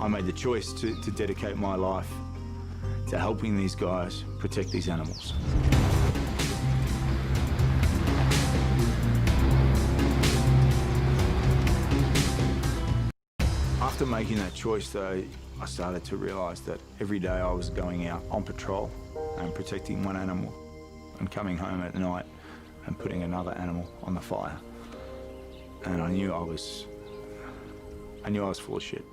I made the choice to dedicate my life to helping these guys protect these animals. After making that choice, though, I started to realise that every day I was going out on patrol and protecting one animal and coming home at night and putting another animal on the fire. And I knew I was full of shit.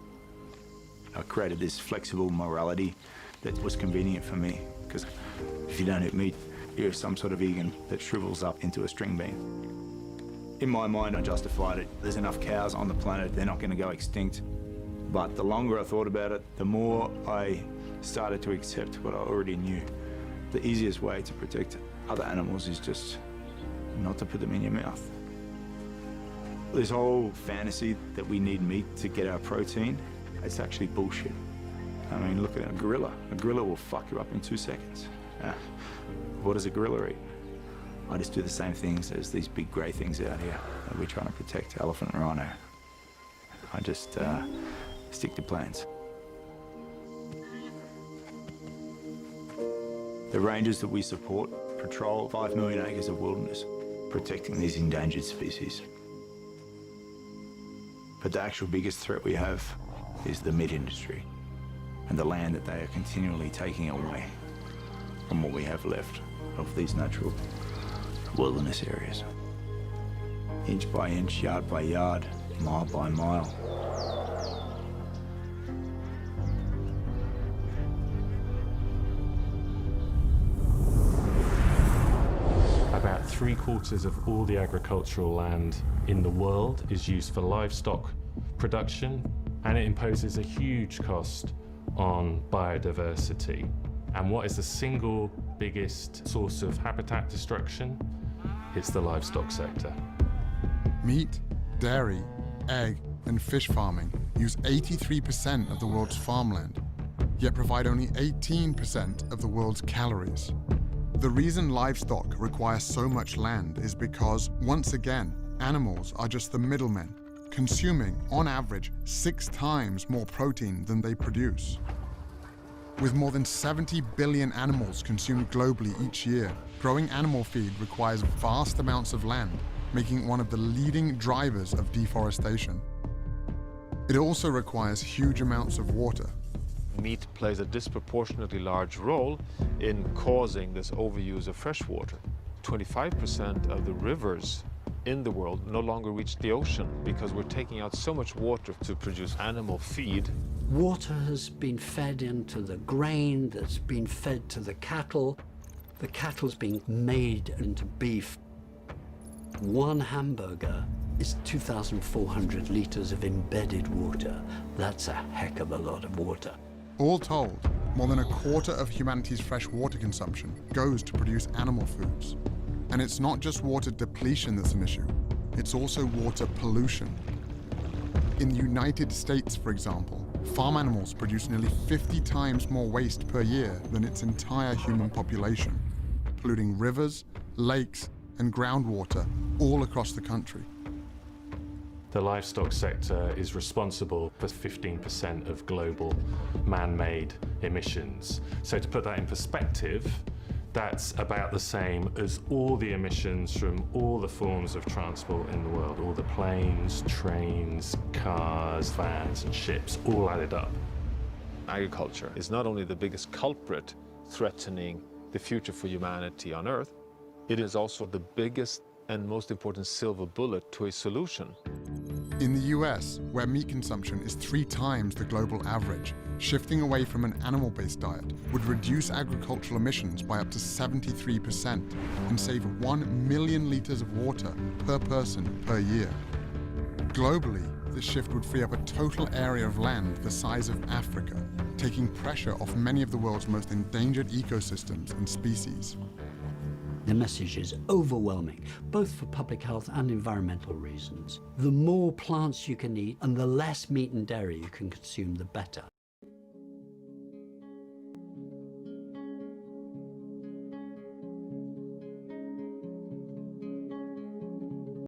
I created this flexible morality that was convenient for me, because if you don't eat meat, you're some sort of vegan that shrivels up into a string bean. In my mind, I justified it. There's enough cows on the planet, they're not going to go extinct. But the longer I thought about it, the more I started to accept what I already knew. The easiest way to protect other animals is just not to put them in your mouth. This whole fantasy that we need meat to get our protein, it's actually bullshit. I mean, look at a gorilla. A gorilla will fuck you up in 2 seconds. What does a gorilla eat? I just do the same things as these big grey things out here that we're trying to protect, elephant and rhino. I just stick to plans. The rangers that we support patrol 5 million acres of wilderness, protecting these endangered species. But the actual biggest threat we have is the meat industry and the land that they are continually taking away from what we have left of these natural wilderness areas. Inch by inch, yard by yard, mile by mile. About 3/4 of all the agricultural land in the world is used for livestock production, and it imposes a huge cost on biodiversity. And what is the single biggest source of habitat destruction? It's the livestock sector. Meat, dairy, egg, and fish farming use 83% of the world's farmland, yet provide only 18% of the world's calories. The reason livestock require so much land is because, once again, animals are just the middlemen, consuming, on average, 6 times more protein than they produce. With more than 70 billion animals consumed globally each year, growing animal feed requires vast amounts of land, making it one of the leading drivers of deforestation. It also requires huge amounts of water. Meat plays a disproportionately large role in causing this overuse of fresh water. 25% of the rivers in the world no longer reach the ocean because we're taking out so much water to produce animal feed. Water has been fed into the grain that's been fed to the cattle. The cattle's being made into beef. One hamburger is 2,400 litres of embedded water. That's a heck of a lot of water. All told, more than 1/4 of humanity's fresh water consumption goes to produce animal foods. And it's not just water depletion that's an issue, it's also water pollution. In the United States, for example, farm animals produce nearly 50 times more waste per year than its entire human population, polluting rivers, lakes, and groundwater all across the country. The livestock sector is responsible for 15% of global man-made emissions. So to put that in perspective, that's about the same as all the emissions from all the forms of transport in the world, all the planes, trains, cars, vans, and ships, all added up. Agriculture is not only the biggest culprit threatening the future for humanity on Earth, it is also the biggest and most important silver bullet to a solution. In the US, where meat consumption is 3 times the global average, shifting away from an animal-based diet would reduce agricultural emissions by up to 73% and save 1 million litres of water per person per year. Globally, this shift would free up a total area of land the size of Africa, taking pressure off many of the world's most endangered ecosystems and species. The message is overwhelming, both for public health and environmental reasons. The more plants you can eat and the less meat and dairy you can consume, the better.